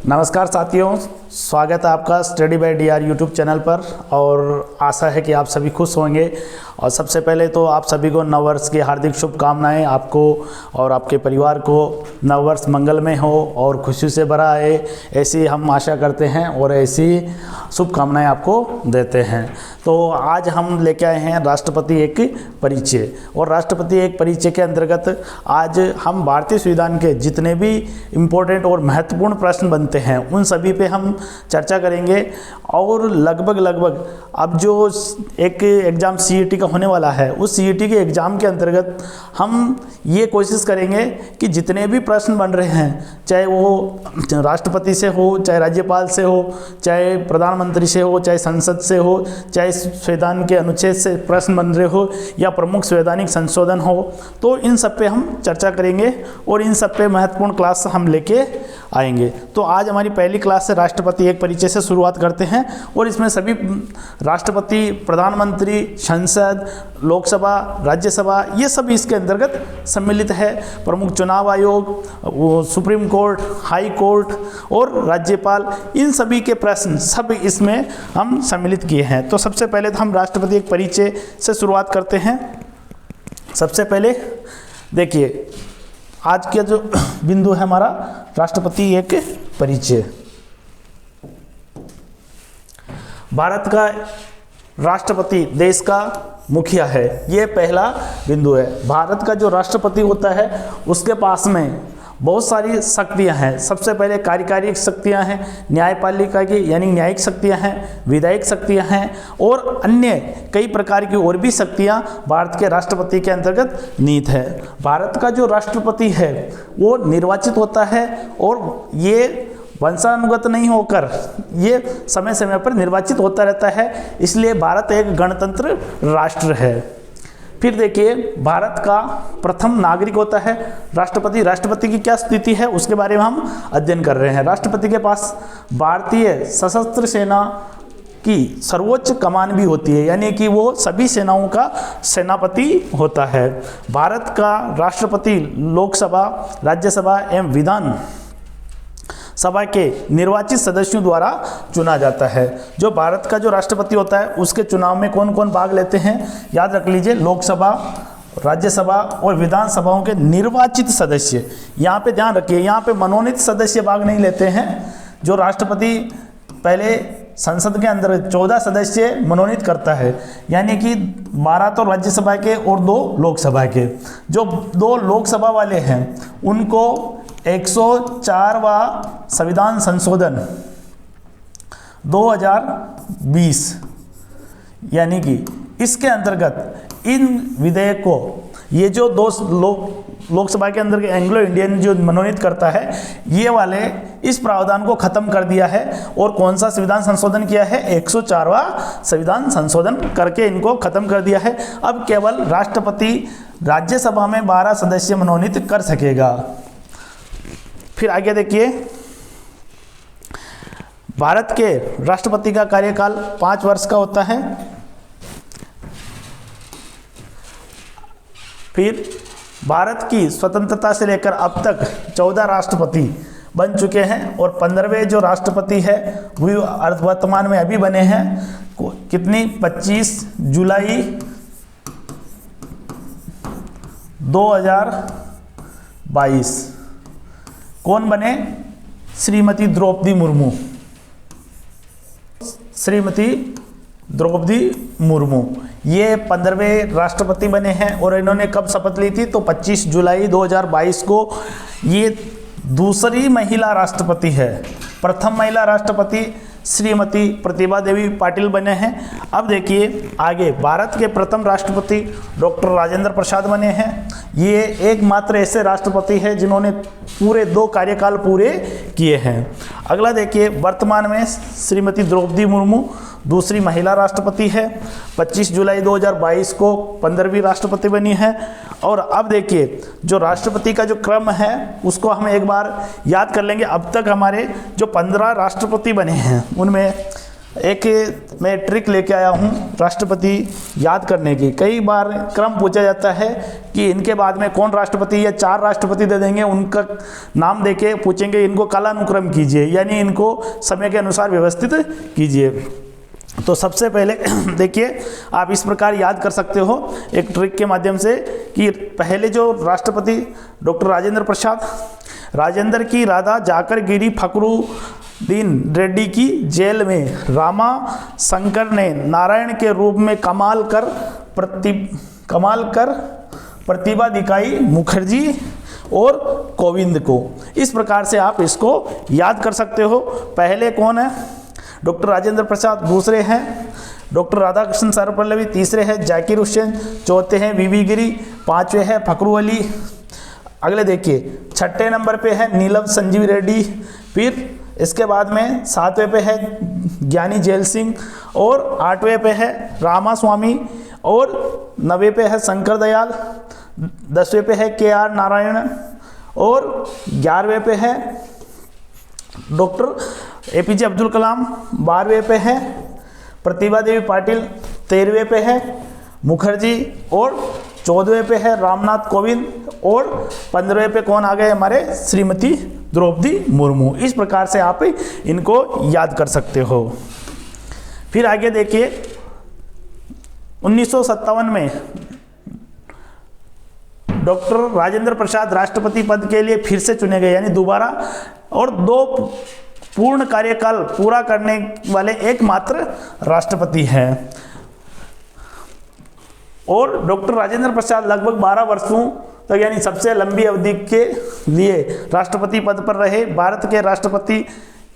नमस्कार साथियों, स्वागत है आपका study by DR YouTube channel पर। और आशा है कि आप सभी खुश होंगे। और सबसे पहले तो आप सभी को नववर्ष की हार्दिक शुभकामनाएं। आपको और आपके परिवार को नववर्ष मंगलमय हो और खुशी से भरा आए, ऐसी हम आशा करते हैं और ऐसी शुभकामनाएं आपको देते हैं। तो आज हम लेके आए हैं राष्ट्रपति एक परिचय। और राष्ट्रपति एक परिचय के अंतर्गत आज हम भारतीय संविधान के जितने भी इम्पोर्टेंट और महत्वपूर्ण प्रश्न बनते हैं उन सभी पे हम चर्चा करेंगे। और लगभग अब जो एक एग्ज़ाम सीईटी का होने वाला है, उस सीईटी के एग्ज़ाम के अंतर्गत हम ये कोशिश करेंगे कि जितने भी प्रश्न बन रहे हैं, चाहे वो राष्ट्रपति से हो, चाहे राज्यपाल से हो, चाहे प्रधानमंत्री से हो, चाहे संसद से हो, चाहे संविधान के अनुच्छेद से प्रश्न बन रहे हो या प्रमुख संवैधानिक संशोधन हो, तो इन सब पे हम चर्चा करेंगे और इन सब पे महत्वपूर्ण क्लास हम लेके आएंगे। तो आज हमारी पहली क्लास से राष्ट्रपति एक परिचय से शुरुआत करते हैं। और इसमें सभी राष्ट्रपति, प्रधानमंत्री, संसद, लोकसभा, राज्यसभा, ये सब इसके अंतर्गत सम्मिलित है। प्रमुख चुनाव आयोग, सुप्रीम कोर्ट, हाई कोर्ट और राज्यपाल, इन सभी के प्रश्न सब इसमें हम सम्मिलित किए हैं। तो सबसे पहले तो हम राष्ट्रपति एक परिचय से शुरुआत करते हैं। सबसे पहले देखिए, आज का जो बिंदु है हमारा राष्ट्रपति एक परिचय। भारत का राष्ट्रपति देश का मुखिया है, ये पहला बिंदु है। भारत का जो राष्ट्रपति होता है उसके पास में बहुत सारी शक्तियां हैं। सबसे पहले कार्यकारी शक्तियां हैं, न्यायपालिका की यानी न्यायिक शक्तियां हैं, विधायिक शक्तियां हैं और अन्य कई प्रकार की और भी शक्तियां भारत के राष्ट्रपति के अंतर्गत निहित है। भारत का जो राष्ट्रपति है वो निर्वाचित होता है और ये वंशानुगत नहीं होकर ये समय समय पर निर्वाचित होता रहता है, इसलिए भारत एक गणतंत्र राष्ट्र है। फिर देखिए, भारत का प्रथम नागरिक होता है राष्ट्रपति। राष्ट्रपति की क्या स्थिति है उसके बारे में हम अध्ययन कर रहे हैं। राष्ट्रपति के पास भारतीय सशस्त्र सेना की सर्वोच्च कमान भी होती है, यानी कि वो सभी सेनाओं का सेनापति होता है। भारत का राष्ट्रपति लोकसभा, राज्यसभा एवं विधान सभा के निर्वाचित सदस्यों द्वारा चुना जाता है। जो भारत का जो राष्ट्रपति होता है उसके चुनाव में कौन कौन भाग लेते हैं, याद रख लीजिए, लोकसभा, राज्यसभा और विधानसभाओं के निर्वाचित सदस्य। यहाँ पे ध्यान रखिए, यहाँ पे मनोनीत सदस्य भाग नहीं लेते हैं। जो राष्ट्रपति पहले संसद के अंदर 14 सदस्य मनोनीत करता है, यानी कि 12 तो राज्यसभा के और 2 लोकसभा के। जो 2 लोकसभा वाले हैं उनको 104वां संविधान संशोधन 2020, यानी कि इसके अंतर्गत इन विधेयक को ये जो 2 लोकसभा के अंदर के एंग्लो इंडियन जो मनोनीत करता है, ये वाले इस प्रावधान को खत्म कर दिया है। और कौन सा संविधान संशोधन किया है, 104वां संविधान संशोधन करके इनको खत्म कर दिया है। अब केवल राष्ट्रपति राज्यसभा में 12 सदस्य मनोनीत कर सकेगा। फिर आगे देखिए, भारत के राष्ट्रपति का कार्यकाल 5 वर्ष का होता है। फिर भारत की स्वतंत्रता से लेकर अब तक 14 राष्ट्रपति बन चुके हैं और 15वें जो राष्ट्रपति है वो वर्तमान में अभी बने हैं। कितनी, 25 जुलाई 2022। कौन बने, श्रीमती द्रौपदी मुर्मू। श्रीमती द्रौपदी मुर्मू ये 15वें राष्ट्रपति बने हैं। और इन्होंने कब शपथ ली थी, तो 25 जुलाई 2022 को। ये दूसरी महिला राष्ट्रपति है। प्रथम महिला राष्ट्रपति श्रीमती प्रतिभा देवी पाटिल बने हैं। अब देखिए आगे, भारत के प्रथम राष्ट्रपति डॉक्टर राजेंद्र प्रसाद बने हैं। ये एकमात्र ऐसे राष्ट्रपति हैं जिन्होंने पूरे 2 कार्यकाल पूरे किए हैं। अगला देखिए, वर्तमान में श्रीमती द्रौपदी मुर्मू दूसरी महिला राष्ट्रपति है। 25 जुलाई 2022 को 15वीं राष्ट्रपति बनी है। और अब देखिए, जो राष्ट्रपति का जो क्रम है उसको हम एक बार याद कर लेंगे। अब तक हमारे जो 15 राष्ट्रपति बने हैं उनमें एक मैं ट्रिक लेके आया हूँ राष्ट्रपति याद करने की। कई बार क्रम पूछा जाता है कि इनके बाद में कौन राष्ट्रपति, या 4 राष्ट्रपति दे देंगे, उनका नाम देके पूछेंगे इनको कालानुक्रम कीजिए, यानी इनको समय के अनुसार व्यवस्थित कीजिए। तो सबसे पहले देखिए, आप इस प्रकार याद कर सकते हो एक ट्रिक के माध्यम से कि पहले जो राष्ट्रपति डॉक्टर राजेंद्र प्रसाद, राजेंद्र की राधा जाकर गिरी फखरुद्दीन रेड्डी की जेल में, रामा शंकर ने नारायण के रूप में कमाल कर प्रतिभा दिखाई मुखर्जी और कोविंद को। इस प्रकार से आप इसको याद कर सकते हो। पहले कौन है? डॉक्टर राजेंद्र प्रसाद, दूसरे हैं डॉक्टर राधाकृष्ण सर्वपल्लवी, तीसरे हैं जाकिर हुसैन, चौथे हैं वीवी गिरी, पांचवे हैं फखरू अली। अगले देखिए, छठे नंबर पे है नीलम संजीव रेड्डी, फिर इसके बाद में 7वें पे है ज्ञानी जेल सिंह, और 8वें पे है रामा स्वामी, और 9वें पे है शंकर दयाल, 10वें पे है KR नारायण, और 11वें पे है डॉक्टर APJ अब्दुल कलाम, 12वें पे है प्रतिभा देवी पाटिल, 13वें पे है मुखर्जी, और 14वें पे है रामनाथ कोविंद, और 15वें पे कौन आ गए? हमारे श्रीमती द्रौपदी मुर्मू। इस प्रकार से आप इनको याद कर सकते हो। फिर आगे देखिए, 1957 में डॉक्टर राजेंद्र प्रसाद राष्ट्रपति पद के लिए फिर से चुने गए, यानी दोबारा, और 2 पूर्ण कार्यकाल पूरा करने वाले एकमात्र राष्ट्रपति हैं। और डॉक्टर राजेंद्र प्रसाद लगभग 12 वर्षों तक, यानी सबसे लंबी अवधि के लिए राष्ट्रपति पद पर रहे। भारत के राष्ट्रपति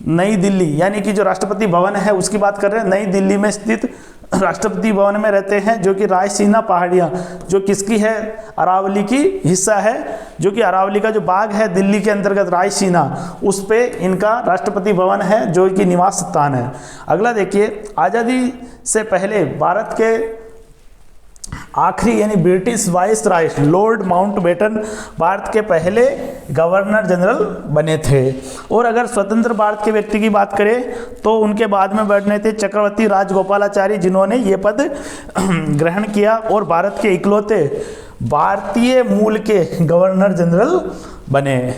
नई दिल्ली, यानी कि जो राष्ट्रपति भवन है उसकी बात कर रहे हैं, नई दिल्ली में स्थित राष्ट्रपति भवन में रहते हैं, जो कि रायसीना पहाड़ियाँ, जो किसकी है? अरावली की हिस्सा है, जो कि अरावली का जो बाग है दिल्ली के अंतर्गत रायसीना, उस पे इनका राष्ट्रपति भवन है, जो कि निवास स्थान है। अगला देखिए, आज़ादी से पहले भारत के आखिरी, यानी British viceroy Lord Mountbatten Bharat के पहले गवर्नर जनरल बने थे। और अगर स्वतंत्र भारत के व्यक्ति की बात करें तो उनके बाद में बैठने थे चक्रवर्ती राजगोपालाचारी, जिन्होंने ये पद ग्रहण किया और भारत के इकलौते भारतीय मूल के गवर्नर जनरल बने।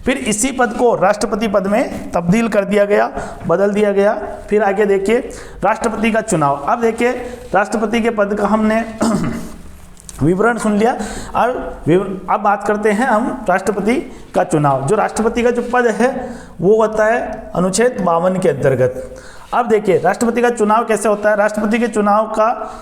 फिर इसी पद को राष्ट्रपति पद में तब्दील कर दिया गया, बदल दिया गया। फिर आगे देखिए, राष्ट्रपति का चुनाव। अब देखिए, राष्ट्रपति के पद का हमने विवरण सुन लिया। अब बात करते हैं हम राष्ट्रपति का चुनाव। जो राष्ट्रपति का जो पद है वो होता है अनुच्छेद 52 के अंतर्गत। अब देखिए, राष्ट्रपति का चुनाव कैसे होता है। राष्ट्रपति के चुनाव का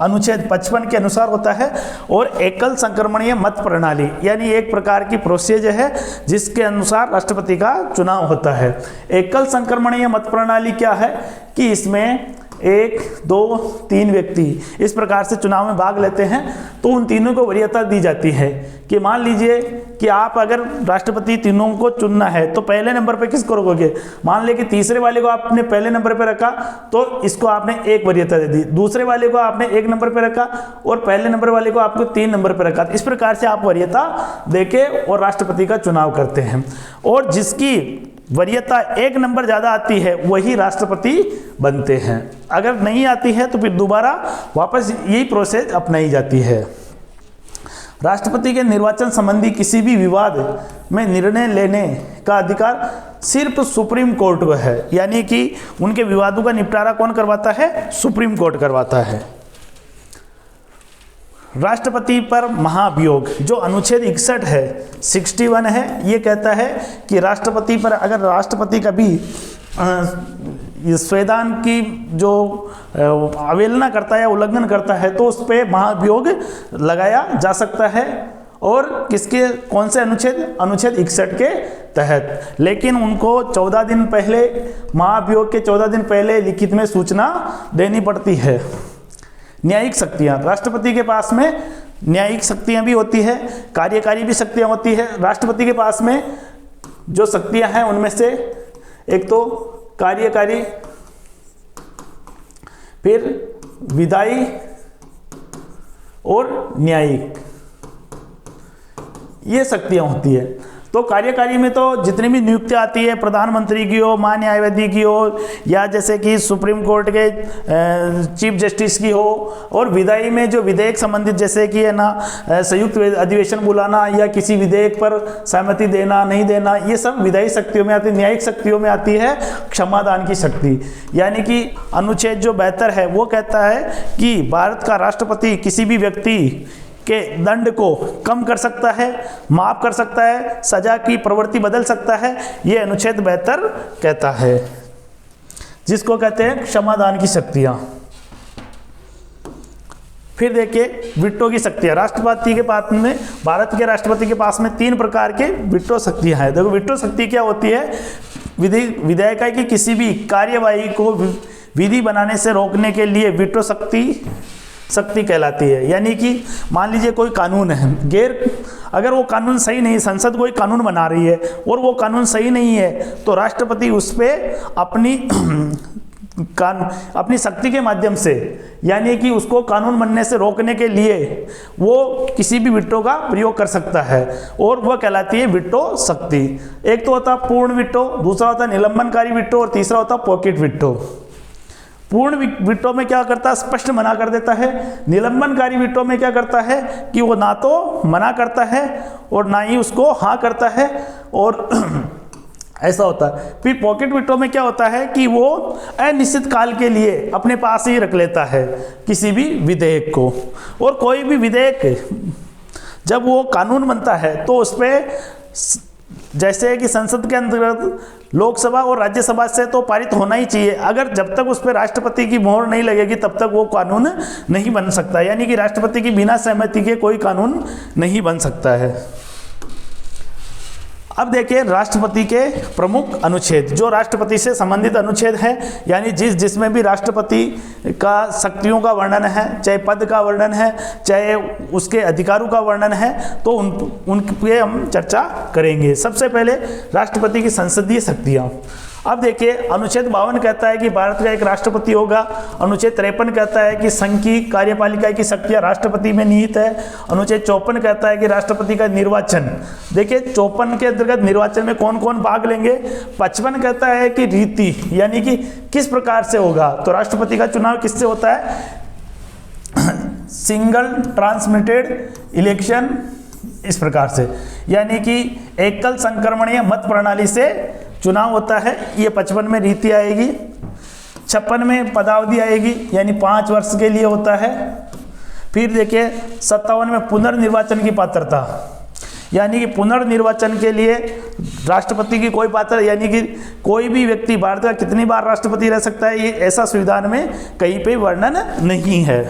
अनुच्छेद 55 के अनुसार होता है, और एकल संक्रमणीय मत प्रणाली, यानी एक प्रकार की प्रोसीजर है जिसके अनुसार राष्ट्रपति का चुनाव होता है। एकल संक्रमणीय मत प्रणाली क्या है कि इसमें 1, 2, 3 व्यक्ति इस प्रकार से चुनाव में भाग लेते हैं, तो उन तीनों को वरीयता दी जाती है कि मान लीजिए कि आप अगर राष्ट्रपति तीनों को चुनना है तो पहले नंबर पे किसको रखोगे। मान ले कि तीसरे वाले को आपने पहले नंबर पे रखा तो इसको आपने 1 वरीयता दे दी, दूसरे वाले को आपने 1 नंबर पे रखा और पहले नंबर वाले को आपको 3 नंबर पे रखा। इस प्रकार से आप वरीयता देके और राष्ट्रपति का चुनाव करते हैं, और जिसकी वरीयता 1 नंबर ज़्यादा आती है वही राष्ट्रपति बनते हैं। अगर नहीं आती है तो फिर दोबारा वापस यही प्रोसेस अपनाई जाती है। राष्ट्रपति के निर्वाचन संबंधी किसी भी विवाद में निर्णय लेने का अधिकार सिर्फ सुप्रीम कोर्ट को है, यानी कि उनके विवादों का निपटारा कौन करवाता है? सुप्रीम कोर्ट करवाता है। राष्ट्रपति पर महाभियोग जो अनुच्छेद 61 है, 61 है, ये कहता है कि राष्ट्रपति पर अगर राष्ट्रपति कभी संविधान की जो अवहेलना करता है या उल्लंघन करता है तो उस पर महाभियोग लगाया जा सकता है। और किसके, कौन से अनुच्छेद? अनुच्छेद 61 के तहत। लेकिन उनको 14 दिन पहले, महाभियोग के 14 दिन पहले लिखित में सूचना देनी पड़ती है। न्यायिक शक्तियाँ, राष्ट्रपति के पास में न्यायिक शक्तियाँ भी होती है, कार्यकारी भी शक्तियाँ होती है। राष्ट्रपति के पास में जो शक्तियाँ हैं उनमें से एक तो कार्यकारी, फिर विधायी और न्यायिक, ये शक्तियाँ होती है। तो कार्यकारी में तो जितनी भी नियुक्ति आती है, प्रधानमंत्री की हो, महान्यायवादी की हो, या जैसे कि सुप्रीम कोर्ट के चीफ जस्टिस की हो, और विधायी में जो विधेयक संबंधित जैसे कि है ना संयुक्त अधिवेशन बुलाना या किसी विधेयक पर सहमति देना नहीं देना, ये सब विधायी शक्तियों में आती है। न्यायिक शक्तियों में आती है क्षमादान की शक्ति। यानी कि अनुच्छेद जो 72 है वो कहता है कि भारत का राष्ट्रपति किसी भी व्यक्ति के दंड को कम कर सकता है, माफ कर सकता है, सजा की प्रवृत्ति बदल सकता है, ये अनुच्छेद 72 कहता है, जिसको कहते हैं क्षमादान की शक्तियां। फिर देखिए वीटो की शक्तियां। राष्ट्रपति के पास में, भारत के राष्ट्रपति के पास में 3 प्रकार के वीटो शक्तियां हैं। देखो वीटो शक्ति क्या होती है, विधेयक की किसी भी कार्यवाही को विधि बनाने से रोकने के लिए वीटो शक्ति कहलाती है। यानी कि मान लीजिए कोई कानून है, अगर वो कानून सही नहीं, संसद कोई कानून बना रही है और वो कानून सही नहीं है, तो राष्ट्रपति उस पर अपनी शक्ति के माध्यम से, यानी कि उसको कानून बनने से रोकने के लिए वो किसी भी वीटो का प्रयोग कर सकता है, और वह कहलाती है वीटो शक्ति। एक तो होता पूर्ण वीटो, दूसरा होता निलंबनकारी वीटो, और तीसरा होता पॉकेट वीटो। पूर्ण वीटो में क्या करता है, स्पष्ट मना कर देता है। निलंबनकारी वीटो में क्या करता है कि वो ना तो मना करता है और ना ही उसको हाँ करता है, और ऐसा होता है। फिर पॉकेट वीटो में क्या होता है कि वो अनिश्चित काल के लिए अपने पास ही रख लेता है किसी भी विधेयक को, और कोई भी विधेयक जब वो कानून बनता है तो उस पर जैसे कि संसद के अंतर्गत लोकसभा और राज्यसभा से तो पारित होना ही चाहिए। अगर जब तक उस पर राष्ट्रपति की मोहर नहीं लगेगी तब तक वो कानून नहीं बन सकता। यानी कि राष्ट्रपति की बिना सहमति के कोई कानून नहीं बन सकता है। अब देखिए राष्ट्रपति के प्रमुख अनुच्छेद, जो राष्ट्रपति से संबंधित अनुच्छेद है, यानी जिसमें भी राष्ट्रपति का शक्तियों का वर्णन है, चाहे पद का वर्णन है, चाहे उसके अधिकारों का वर्णन है, तो उन पे हम चर्चा करेंगे। सबसे पहले राष्ट्रपति की संसदीय शक्तियाँ। अब देखिए अनुच्छेद 52 कहता है कि भारत का एक राष्ट्रपति होगा। अनुच्छेद 53 कहता है कि संघ की कार्यपालिका की शक्तियां राष्ट्रपति में निहित है। अनुच्छेद 54 कहता है कि राष्ट्रपति का निर्वाचन, देखिए 54 के अंतर्गत निर्वाचन में कौन कौन भाग लेंगे। 55 कहता है कि रीति, यानी कि किस प्रकार से होगा, तो राष्ट्रपति का चुनाव किससे होता है, सिंगल ट्रांसमिटेड इलेक्शन, इस प्रकार से, यानी कि एकल संक्रमणीय मत प्रणाली से चुनाव होता है। ये 55 में रीति आएगी। 56 में पदावधि आएगी, यानी 5 वर्ष के लिए होता है। फिर देखिए 57 में पुनर्निर्वाचन की पात्रता, यानी कि पुनर्निर्वाचन के लिए राष्ट्रपति की कोई पात्रता, यानी कि कोई भी व्यक्ति भारत का कितनी बार राष्ट्रपति रह सकता है, ये ऐसा संविधान में कहीं पे वर्णन नहीं है।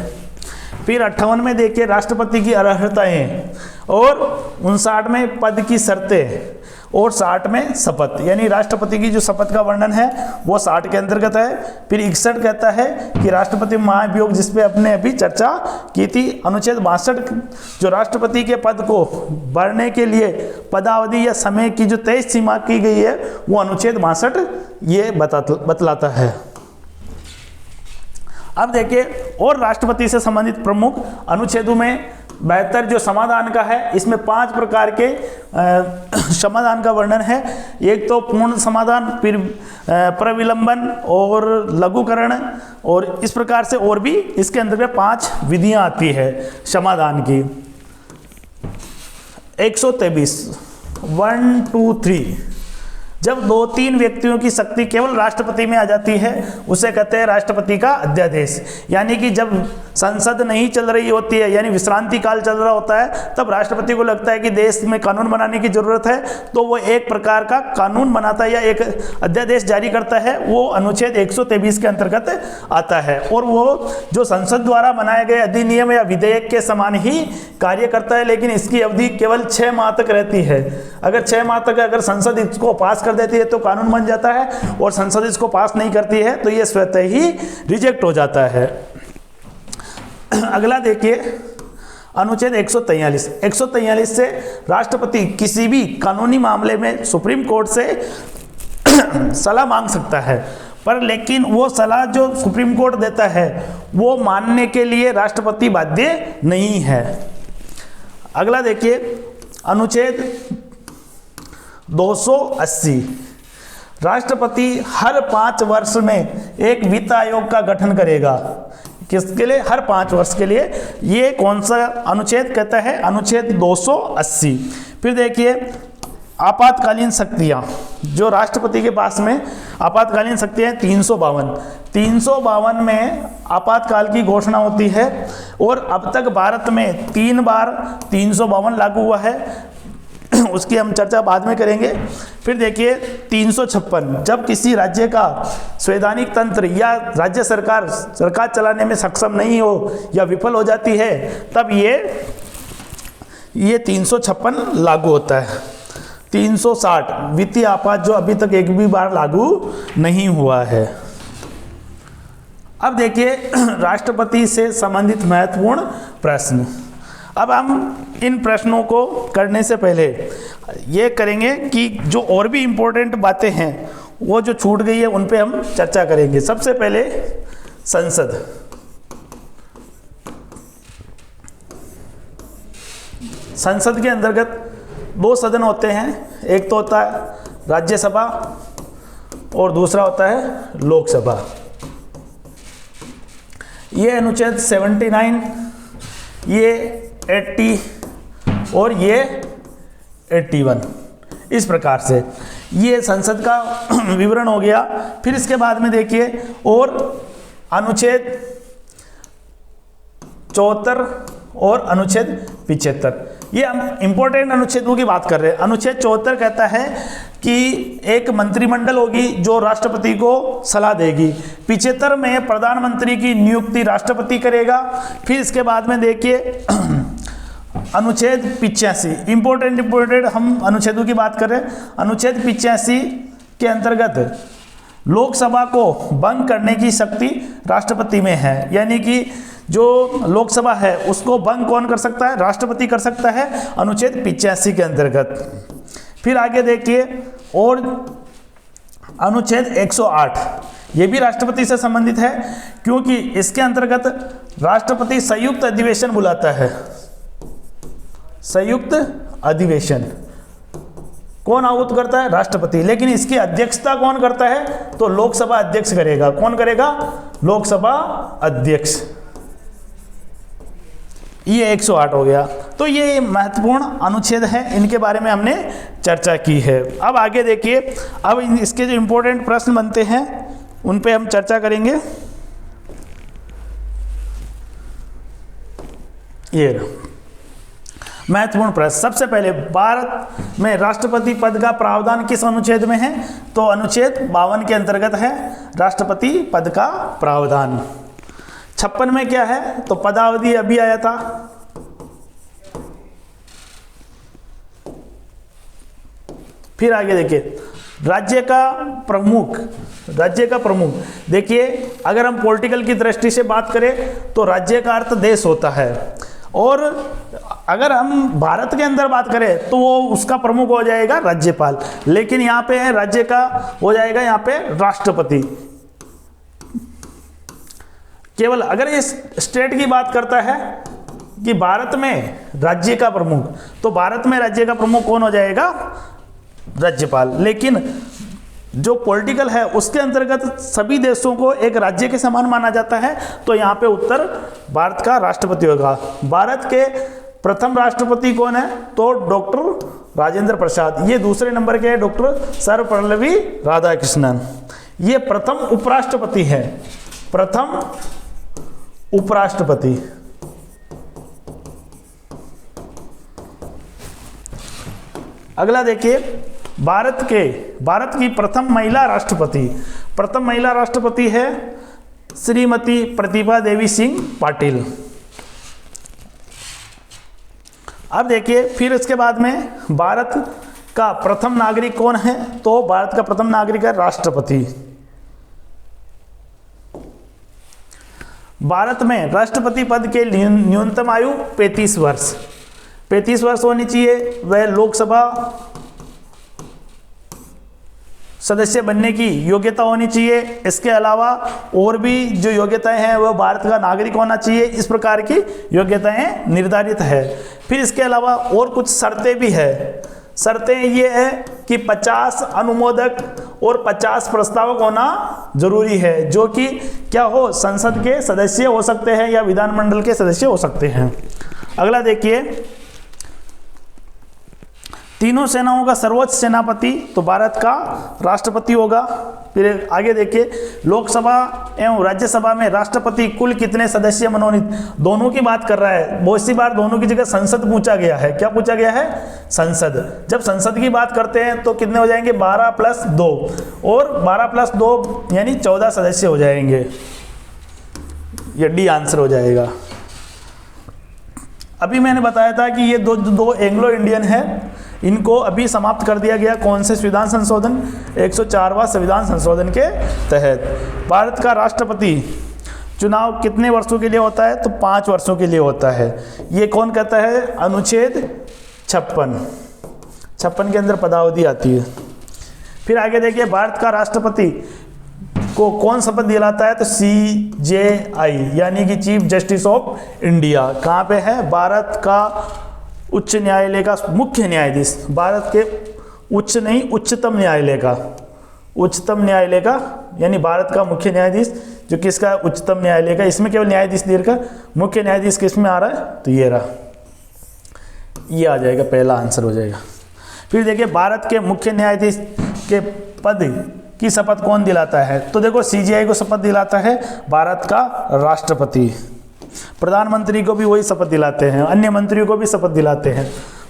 फिर 58 में देखिए राष्ट्रपति की अर्हताएं, और 59 में पद की शर्तें, और 60 में शपथ, यानी राष्ट्रपति की जो शपथ का वर्णन है वो 60 के अंतर्गत है। फिर 61 कहता है कि राष्ट्रपति महाभियोग, जिस पे अपने अभी चर्चा की थी। अनुच्छेद 62 जो राष्ट्रपति के पद को भरने के लिए पदावधि या समय की जो तय सीमा की गई है, वो अनुच्छेद 62 ये बतलाता है। अब देखिए और राष्ट्रपति से संबंधित प्रमुख अनुच्छेदों में 72 जो समाधान का है, इसमें 5 प्रकार के समाधान का वर्णन है। एक तो पूर्ण समाधान, फिर प्रविलंबन और लघुकरण, और इस प्रकार से और भी इसके अंतर्गत 5 विधियां आती है समाधान की। 123 1 2 3 जब 2-3 व्यक्तियों की शक्ति केवल राष्ट्रपति में आ जाती है, उसे कहते हैं राष्ट्रपति का अध्यादेश। यानी कि जब संसद नहीं चल रही होती है, यानी विश्रांति काल चल रहा होता है, तब राष्ट्रपति को लगता है कि देश में कानून बनाने की जरूरत है, तो वो एक प्रकार का कानून बनाता है या एक अध्यादेश जारी करता है। वो अनुच्छेद 123 के अंतर्गत आता है, और वो जो संसद द्वारा बनाए गए अधिनियम या विधेयक के समान ही कार्य करता है, लेकिन इसकी अवधि केवल 6 माह तक रहती है। अगर 6 माह तक अगर संसद इसको पास देती है तो कानून बन जाता है, और संसद इसको पास नहीं करती है तो यह स्वतः ही रिजेक्ट हो जाता है। अगला देखिए अनुच्छेद 143 से राष्ट्रपति किसी भी कानूनी मामले में सुप्रीम कोर्ट से सलाह मांग सकता है, पर लेकिन वो सलाह जो सुप्रीम कोर्ट देता है वो मानने के लिए राष्ट्रपति बाध्य नहीं है। अगला देखिए अनुच्छेद 280। राष्ट्रपति हर 5 वर्ष में एक वित्त आयोग का गठन करेगा। किसके लिए? हर 5 वर्ष के लिए। ये कौन सा अनुच्छेद कहता है? अनुच्छेद 280। फिर देखिए आपातकालीन शक्तियाँ, जो राष्ट्रपति के पास में आपातकालीन शक्तियाँ 352 में आपातकाल की घोषणा होती है और अब तक भारत में 3 बार 352 लागू हुआ है, उसकी हम चर्चा बाद में करेंगे। फिर देखिए 356, जब किसी राज्य का संवैधानिक तंत्र या राज्य सरकार चलाने में सक्षम नहीं हो या विफल हो जाती है, तब ये 356 लागू होता है। 360 वित्तीय आपात, जो अभी तक एक भी बार लागू नहीं हुआ है। अब देखिए राष्ट्रपति से संबंधित महत्वपूर्ण प्रश्न। अब हम इन प्रश्नों को करने से पहले ये करेंगे कि जो और भी इम्पोर्टेंट बातें हैं वो जो छूट गई है उन पे हम चर्चा करेंगे। सबसे पहले संसद। संसद के अंतर्गत 2 सदन होते हैं, एक तो होता है राज्यसभा और दूसरा होता है लोकसभा। ये अनुच्छेद 79, ये 80 और ये 81, इस प्रकार से ये संसद का विवरण हो गया। फिर इसके बाद में देखिए और अनुच्छेद 74 और अनुच्छेद 75, ये हम इंपॉर्टेंट अनुच्छेदों की बात कर रहे हैं। अनुच्छेद 74 कहता है कि एक मंत्रिमंडल होगी जो राष्ट्रपति को सलाह देगी। 75 में प्रधानमंत्री की नियुक्ति राष्ट्रपति करेगा। फिर इसके बाद में देखिए अनुच्छेद 85, इंपॉर्टेंट हम अनुच्छेदों की बात कर रहे हैं। अनुच्छेद 85 के अंतर्गत लोकसभा को भंग करने की शक्ति राष्ट्रपति में है, यानी कि जो लोकसभा है उसको भंग कौन कर सकता है? राष्ट्रपति कर सकता है, अनुच्छेद 85 के अंतर्गत। फिर आगे देखिए और अनुच्छेद 108, ये भी राष्ट्रपति से संबंधित है, क्योंकि इसके अंतर्गत राष्ट्रपति संयुक्त अधिवेशन बुलाता है। संयुक्त अधिवेशन कौन आहूत करता है? राष्ट्रपति। लेकिन इसकी अध्यक्षता कौन करता है? तो लोकसभा अध्यक्ष करेगा। कौन करेगा? लोकसभा अध्यक्ष। ये 108 हो गया। तो ये महत्वपूर्ण अनुच्छेद है, इनके बारे में हमने चर्चा की है। अब आगे देखिए, अब इसके जो इम्पोर्टेंट प्रश्न बनते हैं उन पे हम चर्चा करेंगे। ये महत्वपूर्ण प्रश्न। सबसे पहले भारत में राष्ट्रपति पद का प्रावधान किस अनुच्छेद में है? तो अनुच्छेद 52 के अंतर्गत है राष्ट्रपति पद का प्रावधान। 56 में क्या है? तो पदावधि अभी आया था। फिर आगे देखिए राज्य का प्रमुख देखिए, अगर हम पॉलिटिकल की दृष्टि से बात करें तो राज्य का अर्थ देश होता है, और अगर हम भारत के अंदर बात करें तो वो उसका प्रमुख हो जाएगा राज्यपाल। लेकिन यहाँ पे है राज्य का हो जाएगा यहाँ पे राष्ट्रपति। केवल अगर इस स्टेट की बात करता है कि भारत में राज्य का प्रमुख, तो भारत में राज्य का प्रमुख कौन हो जाएगा? राज्यपाल। लेकिन जो पॉलिटिकल है उसके अंतर्गत सभी देशों को एक राज्य के समान माना जाता है, तो यहाँ पे उत्तर भारत का राष्ट्रपति होगा। भारत के प्रथम राष्ट्रपति कौन है? तो डॉक्टर राजेंद्र प्रसाद। ये दूसरे नंबर के डॉक्टर सर्वपल्लवी राधाकृष्णन। ये प्रथम उपराष्ट्रपति है, प्रथम उपराष्ट्रपति। अगला देखिए भारत की प्रथम महिला राष्ट्रपति है श्रीमती प्रतिभा देवी सिंह पाटिल। अब देखिए फिर इसके बाद में भारत का प्रथम नागरिक कौन है? तो भारत का प्रथम नागरिक है राष्ट्रपति। भारत में राष्ट्रपति पद के न्यूनतम आयु 35 वर्ष होनी चाहिए। वह लोकसभा सदस्य बनने की योग्यता होनी चाहिए। इसके अलावा और भी जो योग्यताएं हैं वह भारत का नागरिक होना चाहिए। इस प्रकार की योग्यताएं निर्धारित है। फिर इसके अलावा और कुछ शर्तें भी है। शर्तें ये है कि 50 अनुमोदक और 50 प्रस्तावक होना जरूरी है, जो कि क्या हो, संसद के सदस्य हो सकते हैं या विधानमंडल के सदस्य हो सकते हैं। अगला देखिए, तीनों सेनाओं का सर्वोच्च सेनापति तो भारत का राष्ट्रपति होगा। फिर आगे देखिए, लोकसभा एवं राज्यसभा में राष्ट्रपति कुल कितने सदस्य मनोनीत, दोनों की बात कर रहा है। बहुत सी बार दोनों की जगह संसद पूछा गया है। क्या पूछा गया है? संसद। जब संसद की बात करते हैं तो कितने हो जाएंगे? 12+2 और 12+2 यानी 14 सदस्य हो जाएंगे। ये डी आंसर हो जाएगा। अभी मैंने बताया था कि ये दो एंग्लो इंडियन है, इनको अभी समाप्त कर दिया गया। कौन से संविधान संशोधन? 104वां संविधान संशोधन के तहत। भारत का राष्ट्रपति चुनाव कितने वर्षों के लिए होता है? तो 5 वर्षों के लिए होता है। ये कौन कहता है? अनुच्छेद 56 के अंदर पदावधि आती है। फिर आगे देखिए, भारत का राष्ट्रपति को कौन शपथ दिलाता है? तो CJI यानी कि चीफ जस्टिस ऑफ इंडिया। कहाँ पे है? भारत का उच्च न्यायालय का मुख्य न्यायाधीश, भारत के उच्च नहीं उच्चतम न्यायालय का, उच्चतम न्यायालय का यानी भारत का मुख्य न्यायाधीश, जो किसका? उच्चतम न्यायालय का। इसमें केवल न्यायाधीश दीर्घ का, मुख्य न्यायाधीश किस में आ रहा है? तो ये रहा, ये आ जाएगा, पहला आंसर हो जाएगा। फिर देखिए, भारत के मुख्य न्यायाधीश के पद की शपथ कौन दिलाता है? तो देखो, CJI को शपथ दिलाता है भारत का राष्ट्रपति। प्रधानमंत्री को भी वही शपथ दिलाते हैं, अन्य मंत्रियों को भी शपथ दिलाते हैं।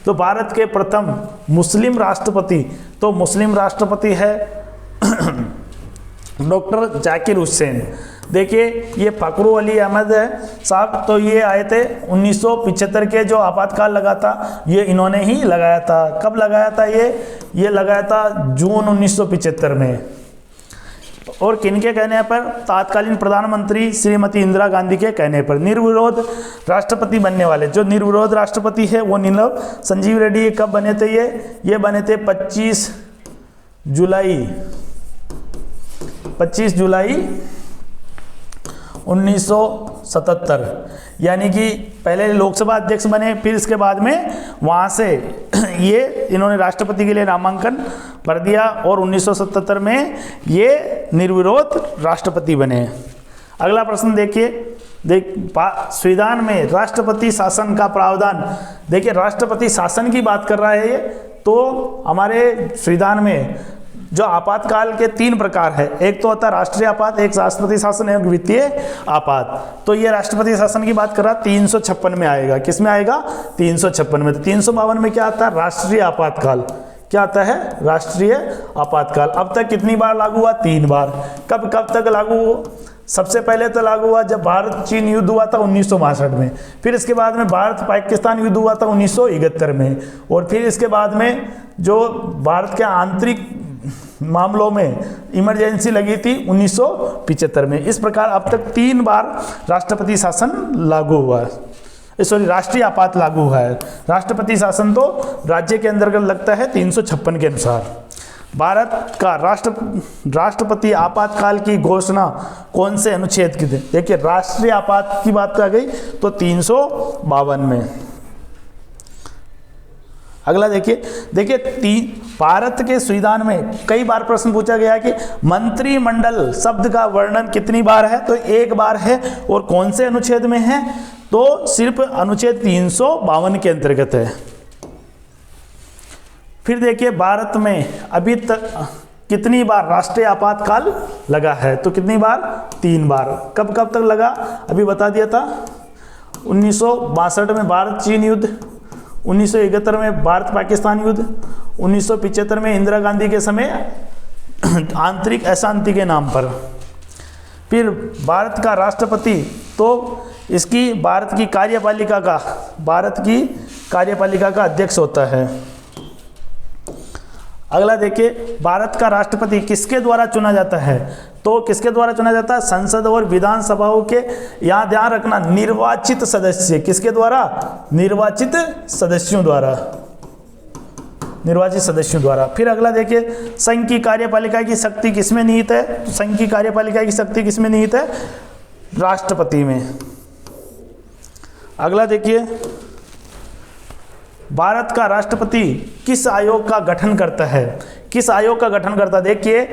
तो भारत के प्रथम मुस्लिम राष्ट्रपति, तो मुस्लिम राष्ट्रपति है डॉक्टर जाकिर हुसैन। देखिए, ये फखरू अली अहमद है साहब, तो ये आए थे 1975 के जो आपातकाल लगा था, ये इन्होंने ही लगाया था। कब लगाया था? ये लगाया था जून 1975 में। और किनके कहने पर? तत्कालीन प्रधानमंत्री श्रीमती इंदिरा गांधी के कहने पर। निर्विरोध राष्ट्रपति बनने वाले, जो निर्विरोध राष्ट्रपति है वो नीलम संजीव रेड्डी। कब बने थे ये बने थे 25 जुलाई 1977, यानी कि पहले लोकसभा अध्यक्ष बने, फिर इसके बाद में वहाँ से ये इन्होंने राष्ट्रपति के लिए नामांकन भर दिया और 1977 में ये निर्विरोध राष्ट्रपति बने। अगला प्रश्न देखिए, संविधान में राष्ट्रपति शासन का प्रावधान। देखिए, राष्ट्रपति शासन की बात कर रहा है ये, तो हमारे संविधान में जो आपातकाल के 3 प्रकार है, एक तो होता है राष्ट्रीय आपात, एक राष्ट्रपति शासन, एक वित्तीय आपात। तो ये राष्ट्रपति शासन की बात कर रहा है, 356 में आएगा। किस में आएगा? 356 में। तो 352 में क्या आता है? राष्ट्रीय आपातकाल। क्या आता है? राष्ट्रीय आपातकाल। अब तक कितनी बार लागू हुआ? 3 बार। कब तक लागू हुआ? सबसे पहले तो लागू हुआ जब भारत चीन युद्ध हुआ था 1962 में, फिर इसके बाद में भारत पाकिस्तान युद्ध हुआ था 1971 में, और फिर इसके बाद में जो भारत के आंतरिक मामलों में इमरजेंसी लगी थी 1975 में। इस प्रकार अब तक 3 बार राष्ट्रपति शासन लागू हुआ है, राष्ट्रीय आपात लागू हुआ है। राष्ट्रपति शासन तो राज्य के अंतर्गत लगता है 356 के अनुसार। भारत का राष्ट्रपति आपातकाल की घोषणा कौन से अनुच्छेद की थी? देखिए, राष्ट्रीय आपात की बात आ गई तो 352 में। अगला देखिए भारत के संविधान में कई बार प्रश्न पूछा गया कि मंत्रिमंडल शब्द का वर्णन कितनी बार है? तो 1 बार है। और कौन से अनुच्छेद में है? तो सिर्फ अनुच्छेद 352 के अंतर्गत है। फिर देखिए, भारत में अभी तक कितनी बार राष्ट्रीय आपातकाल लगा है? तो कितनी बार? 3 बार। कब तक लगा? अभी बता दिया था। 1962 में भारत चीन युद्ध, 1971 में भारत पाकिस्तान युद्ध, 1975 में इंदिरा गांधी के समय आंतरिक अशांति के नाम पर। फिर भारत का राष्ट्रपति तो इसकी भारत की कार्यपालिका का अध्यक्ष होता है। अगला देखिए, भारत का राष्ट्रपति किसके द्वारा चुना जाता है? तो किसके द्वारा चुना जाता है? संसद और विधानसभाओं के, यहाँ ध्यान रखना, निर्वाचित सदस्य। किसके द्वारा? निर्वाचित सदस्यों द्वारा। फिर अगला देखिए, संघ की कार्यपालिका की शक्ति किसमें निहित है? तो संघ की कार्यपालिका की शक्ति किसमें निहित है? राष्ट्रपति में। अगला देखिए, भारत का राष्ट्रपति किस आयोग का गठन करता है? किस आयोग का गठन करता है? देखिए,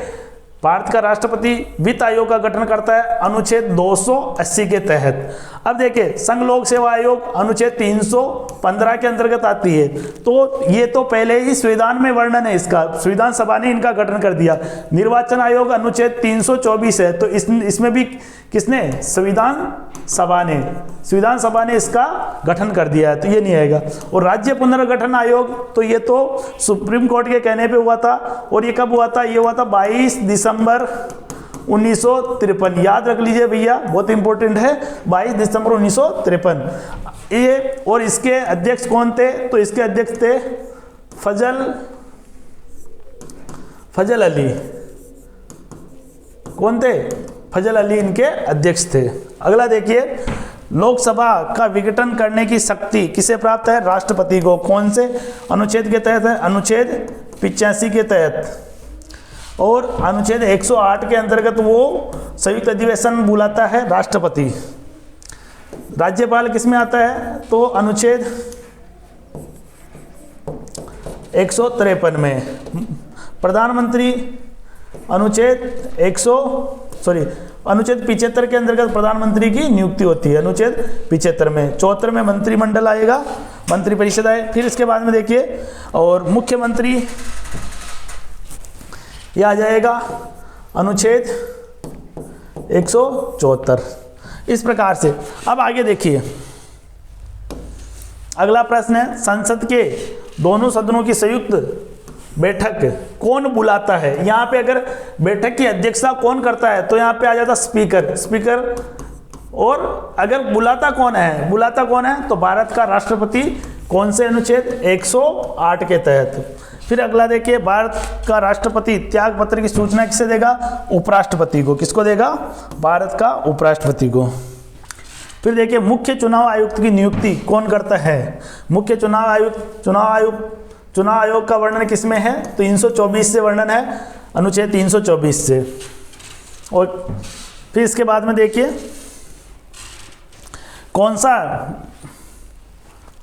भारत का राष्ट्रपति वित्त आयोग का गठन करता है अनुच्छेद 280 के तहत। अब देखिए, संघ लोक सेवा आयोग अनुच्छेद 315 के अंतर्गत आती है। तो ये तो पहले ही संविधान में वर्णन है इसका, संविधान सभा ने इनका गठन कर दिया। निर्वाचन आयोग अनुच्छेद 324 है, तो इसमें भी किसने? संविधान सभा ने इसका गठन कर दिया है, तो ये नहीं आएगा। और राज्य पुनर्गठन आयोग, तो ये तो सुप्रीम कोर्ट के कहने पे हुआ था। और ये कब हुआ था? ये हुआ था 22 दिसंबर 1953। याद रख लीजिए भैया, बहुत इंपॉर्टेंट है, 22 दिसंबर 1953। ये और इसके अध्यक्ष कौन थे? तो इसके अध्यक्ष थे फजल अली। कौन थे? फजल अली इनके अध्यक्ष थे। अगला देखिए, लोकसभा का विघटन करने की शक्ति किसे प्राप्त है? राष्ट्रपति को। कौन से अनुच्छेद के तहत है? अनुच्छेद 85 के तहत। और अनुच्छेद 108 के अंतर्गत वो संयुक्त अधिवेशन बुलाता है राष्ट्रपति। राज्यपाल किस में आता है? तो अनुच्छेद 153 में। प्रधानमंत्री अनुच्छेद 75 के अंतर्गत प्रधानमंत्री की नियुक्ति होती है, अनुच्छेद 75 में। 74 में मंत्रिमंडल आएगा, मंत्रिपरिषद आए। फिर इसके बाद में देखिए, और मुख्यमंत्री ये आ जाएगा अनुच्छेद 174। इस प्रकार से अब आगे देखिए, अगला प्रश्न है, संसद के दोनों सदनों की संयुक्त बैठक कौन बुलाता है? यहाँ पे अगर बैठक की अध्यक्षता कौन करता है, तो यहाँ पे आ जाता स्पीकर। और अगर बुलाता कौन है? तो भारत का राष्ट्रपति। कौन से अनुच्छेद? 108 के तहत। फिर अगला देखिए, भारत का राष्ट्रपति त्याग पत्र की सूचना किसे देगा? उपराष्ट्रपति को। किसको देगा? भारत का उपराष्ट्रपति को। फिर देखिए, मुख्य चुनाव आयुक्त की नियुक्ति कौन करता है? मुख्य चुनाव आयोग का वर्णन किसमें है? तो 324 से वर्णन है, अनुच्छेद 324 से। और फिर इसके बाद में देखिए, कौन सा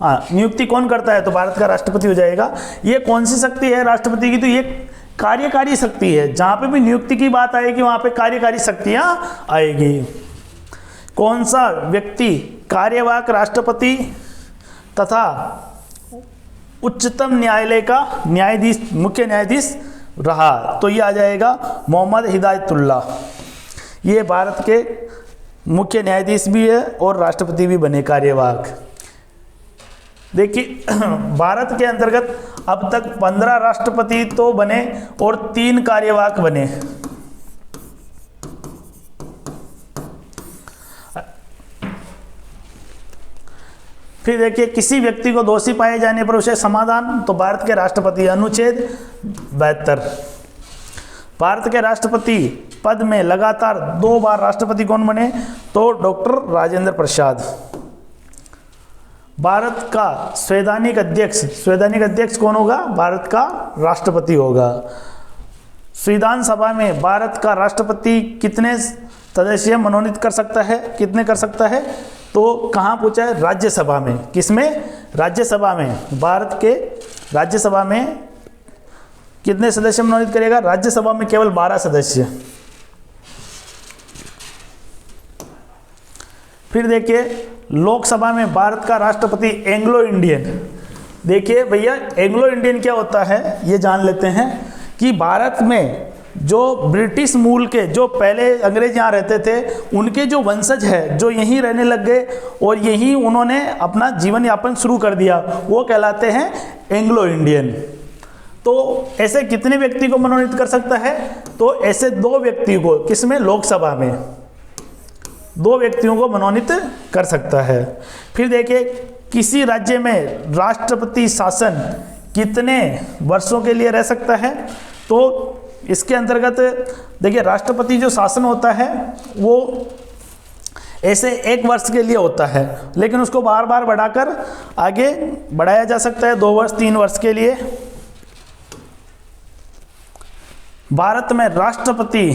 नियुक्ति कौन करता है? तो भारत का राष्ट्रपति हो जाएगा। ये कौन सी शक्ति है राष्ट्रपति की? तो ये कार्यकारी शक्ति है। जहां पे भी नियुक्ति की बात आएगी वहां पे कार्यकारी शक्तियां आएगी। कौन सा व्यक्ति कार्यवाहक राष्ट्रपति तथा उच्चतम न्यायालय का मुख्य न्यायाधीश रहा? तो ये आ जाएगा मोहम्मद हिदायतुल्लाह। ये भारत के मुख्य न्यायाधीश भी है और राष्ट्रपति भी बने, कार्यवाहक। देखिए, भारत के अंतर्गत अब तक 15 राष्ट्रपति तो बने और 3 कार्यवाहक बने। फिर देखिए, किसी व्यक्ति को दोषी पाए जाने पर उसे समाधान, तो भारत के राष्ट्रपति, अनुच्छेद 72। भारत के राष्ट्रपति पद में लगातार 2 बार राष्ट्रपति कौन बने? तो डॉक्टर राजेंद्र प्रसाद। भारत का संवैधानिक अध्यक्ष कौन होगा? भारत का राष्ट्रपति होगा। संविधान सभा में भारत का राष्ट्रपति कितने सदस्य मनोनीत कर सकता है? कितने कर सकता है? तो कहाँ पूछा है? राज्यसभा में। किसमें? राज्यसभा में। भारत के राज्यसभा में कितने सदस्य मनोनीत करेगा? राज्यसभा में केवल 12 सदस्य। फिर देखिए, लोकसभा में भारत का राष्ट्रपति एंग्लो इंडियन। देखिए भैया, एंग्लो इंडियन क्या होता है ये जान लेते हैं कि भारत में जो ब्रिटिश मूल के, जो पहले अंग्रेज यहाँ रहते थे, उनके जो वंशज है जो यहीं रहने लग गए और यहीं उन्होंने अपना जीवन यापन शुरू कर दिया, वो कहलाते हैं एंग्लो इंडियन। तो ऐसे कितने व्यक्ति को मनोनीत कर सकता है? तो ऐसे 2 व्यक्ति को, किसमें? लोकसभा में 2 व्यक्तियों को मनोनीत कर सकता है। फिर देखिए, किसी राज्य में राष्ट्रपति शासन कितने वर्षों के लिए रह सकता है? तो इसके अंतर्गत देखिए, राष्ट्रपति जो शासन होता है वो ऐसे 1 वर्ष के लिए होता है, लेकिन उसको बार बार बढ़ाकर आगे बढ़ाया जा सकता है 2 वर्ष 3 वर्ष के लिए। भारत में राष्ट्रपति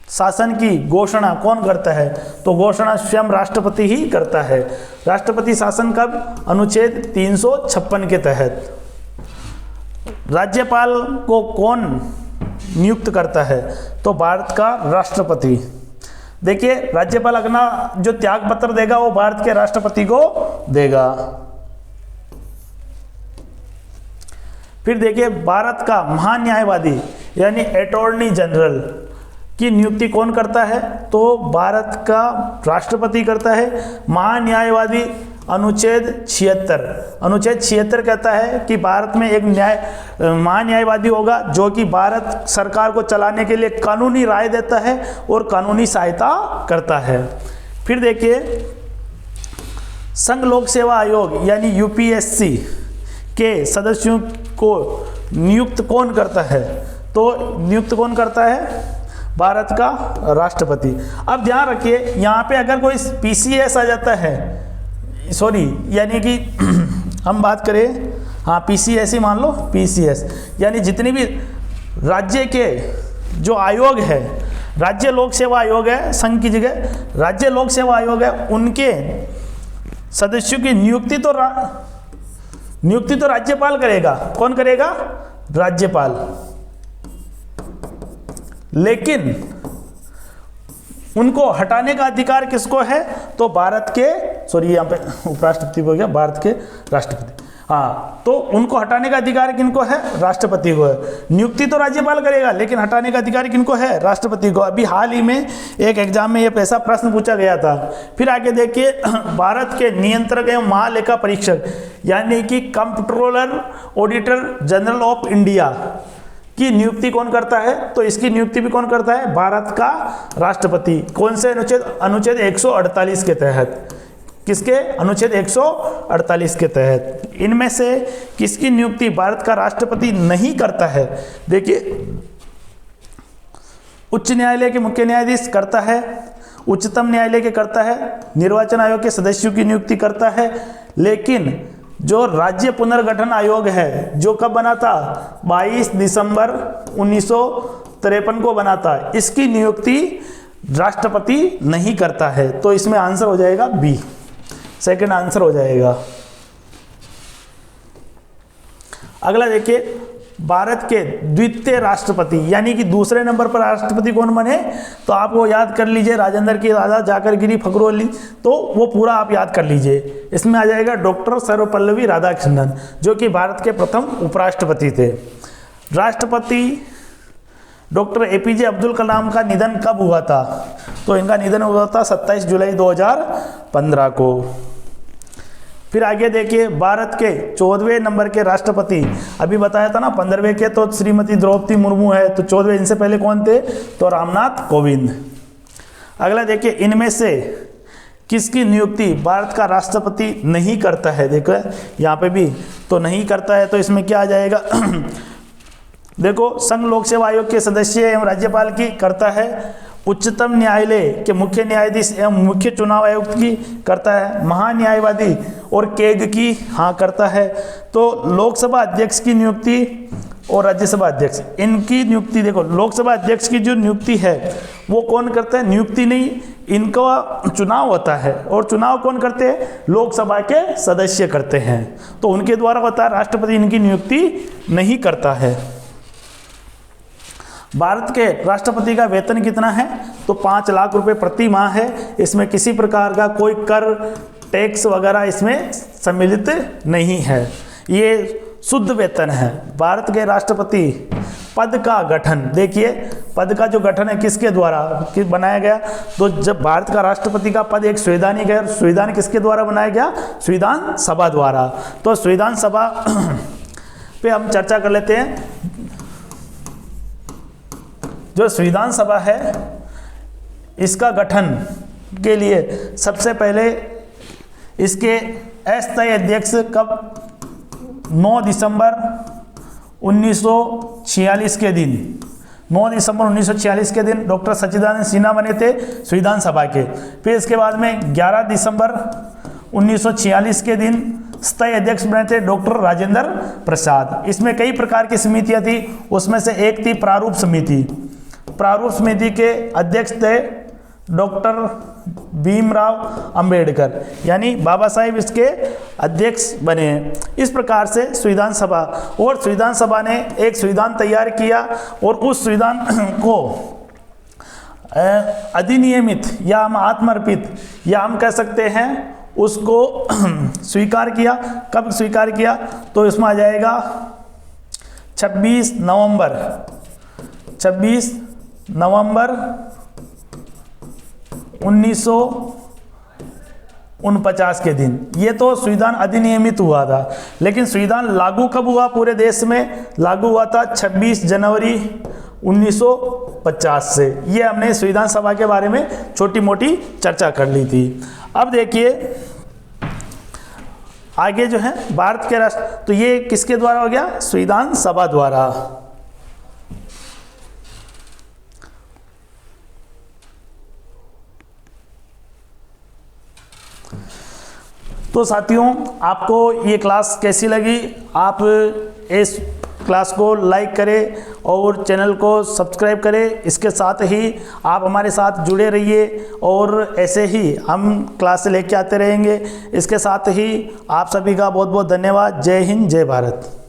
शासन की घोषणा कौन करता है? तो घोषणा स्वयं राष्ट्रपति ही करता है। राष्ट्रपति शासन कब? अनुच्छेद 356 के तहत। राज्यपाल को कौन नियुक्त करता है? तो भारत का राष्ट्रपति। देखिए, राज्यपाल अपना जो त्याग पत्र देगा वो भारत के राष्ट्रपति को देगा। फिर देखिए, भारत का महान्यायवादी यानी अटॉर्नी जनरल की नियुक्ति कौन करता है? तो भारत का राष्ट्रपति करता है। महान्यायवादी अनुच्छेद 76 कहता है कि भारत में एक महान्यायवादी होगा जो कि भारत सरकार को चलाने के लिए कानूनी राय देता है और कानूनी सहायता करता है। फिर देखिए, संघ लोक सेवा आयोग यानी यूपीएससी के सदस्यों को नियुक्त कौन करता है? तो नियुक्त कौन करता है? भारत का राष्ट्रपति। अब ध्यान रखिए, यहाँ पे अगर कोई पीसीएस आ जाता है, सॉरी यानी कि हम बात करें, हाँ पीसीएस ही मान लो, पीसीएस यानी जितनी भी राज्य के जो आयोग है, राज्य लोक सेवा आयोग है, संघ की जगह राज्य लोक सेवा आयोग है, उनके सदस्यों की नियुक्ति तो राज्यपाल करेगा। कौन करेगा? राज्यपाल। लेकिन उनको हटाने का अधिकार किसको है? तो भारत के, सॉरी यहाँ पे उपराष्ट्रपति हो गया, भारत के राष्ट्रपति। हाँ, तो उनको हटाने का अधिकार किनको है? राष्ट्रपति को है। नियुक्ति तो राज्यपाल करेगा लेकिन हटाने का अधिकार किनको है? राष्ट्रपति को। अभी हाल ही में एक एग्जाम में ये ऐसा प्रश्न पूछा गया था। फिर आगे देखिए, भारत के नियंत्रक एवं महालेखा परीक्षक यानी कि comptroller auditor general of India की नियुक्ति कौन करता है? तो इसकी नियुक्ति भी कौन करता है? भारत का राष्ट्रपति। कौन से अनुच्छेद? अनुच्छेद 148 के तहत। किसके? अनुच्छेद 148 के तहत। इनमें से किसकी नियुक्ति भारत का राष्ट्रपति नहीं करता है? देखिए, उच्च न्यायालय के मुख्य न्यायाधीश करता है, उच्चतम न्यायालय के करता है, निर्वाचन आयोग के सदस्यों की नियुक्ति करता है। लेकिन जो राज्य पुनर्गठन आयोग है, जो कब बना था? 22 दिसंबर 1953 को बना था। इसकी नियुक्ति राष्ट्रपति नहीं करता है। तो इसमें आंसर हो जाएगा बी, सेकंड आंसर हो जाएगा। अगला देखिए, भारत के द्वितीय राष्ट्रपति यानी कि दूसरे नंबर पर राष्ट्रपति कौन बने? तो आप वो याद कर लीजिए, राजेंद्र की राजा जाकर गिरी फखरुअली, तो वो पूरा आप याद कर लीजिए। इसमें आ जाएगा डॉक्टर सर्वपल्लवी राधाकृष्णन, जो कि भारत के प्रथम उपराष्ट्रपति थे। राष्ट्रपति डॉक्टर एपीजे अब्दुल कलाम का निधन कब हुआ था? तो इनका निधन हुआ था 27 जुलाई 2015 को। फिर आगे देखिए, भारत के 14वें नंबर के राष्ट्रपति, अभी बताया था ना 15वें के तो श्रीमती द्रौपदी मुर्मू है, तो 14वें इनसे पहले कौन थे? तो रामनाथ कोविंद। अगला देखिए, इनमें से किसकी नियुक्ति भारत का राष्ट्रपति नहीं करता है? देखो यहाँ पे भी तो नहीं करता है, तो इसमें क्या आ जाएगा? देखो, संघ लोक सेवा आयोग के सदस्य एवं राज्यपाल की करता है, उच्चतम न्यायालय के मुख्य न्यायाधीश एवं मुख्य चुनाव आयुक्त की करता है, महान्यायवादी और केग की हाँ करता है। तो लोकसभा अध्यक्ष की नियुक्ति और राज्यसभा अध्यक्ष, इनकी नियुक्ति देखो, लोकसभा अध्यक्ष की जो नियुक्ति है वो कौन करता है? नियुक्ति नहीं, इनका चुनाव होता है, और चुनाव कौन करते हैं? लोकसभा के सदस्य करते हैं, तो उनके द्वारा होता है। राष्ट्रपति इनकी नियुक्ति नहीं करता है। भारत के राष्ट्रपति का वेतन कितना है? तो 5 लाख रुपए प्रति माह है। इसमें किसी प्रकार का कोई कर, टैक्स वगैरह इसमें सम्मिलित नहीं है, ये शुद्ध वेतन है। भारत के राष्ट्रपति पद का गठन, देखिए पद का जो गठन है किसके द्वारा बनाया गया? तो जब भारत का राष्ट्रपति का पद एक संवैधानिक है, संविधान किसके द्वारा बनाया गया? संविधान सभा द्वारा। तो संविधान सभा पे हम चर्चा कर लेते हैं। जो संविधान सभा है, इसका गठन के लिए सबसे पहले इसके अस्थायी अध्यक्ष कब? 9 दिसंबर 1946 के दिन, 9 दिसंबर 1946 के दिन डॉक्टर सच्चिदानंद सिन्हा बने थे संविधान सभा के। फिर इसके बाद में 11 दिसंबर 1946 के दिन स्थायी अध्यक्ष बने थे डॉक्टर राजेंद्र प्रसाद। इसमें कई प्रकार की समितियां थी, उसमें से एक थी प्रारूप समिति। प्रारूप समिति के अध्यक्ष थे डॉक्टर भीमराव अंबेडकर, यानी बाबा साहेब इसके अध्यक्ष बने हैं। इस प्रकार से संविधान सभा, और संविधान सभा ने एक संविधान तैयार किया और उस संविधान को अधिनियमित या हम आत्मर्पित या हम कह सकते हैं उसको स्वीकार किया। कब स्वीकार किया? तो इसमें आ जाएगा 26 नवंबर 1949 के दिन। ये तो संविधान अधिनियमित हुआ था, लेकिन संविधान लागू कब हुआ? पूरे देश में लागू हुआ था 26 जनवरी 1950 से। ये हमने संविधान सभा के बारे में छोटी मोटी चर्चा कर ली थी। अब देखिए आगे जो है भारत के राष्ट्र, तो ये किसके द्वारा हो गया? संविधान सभा द्वारा। तो साथियों, आपको ये क्लास कैसी लगी? आप इस क्लास को लाइक करें और चैनल को सब्सक्राइब करें। इसके साथ ही आप हमारे साथ जुड़े रहिए और ऐसे ही हम क्लास लेके आते रहेंगे। इसके साथ ही आप सभी का बहुत बहुत धन्यवाद। जय हिंद, जय भारत।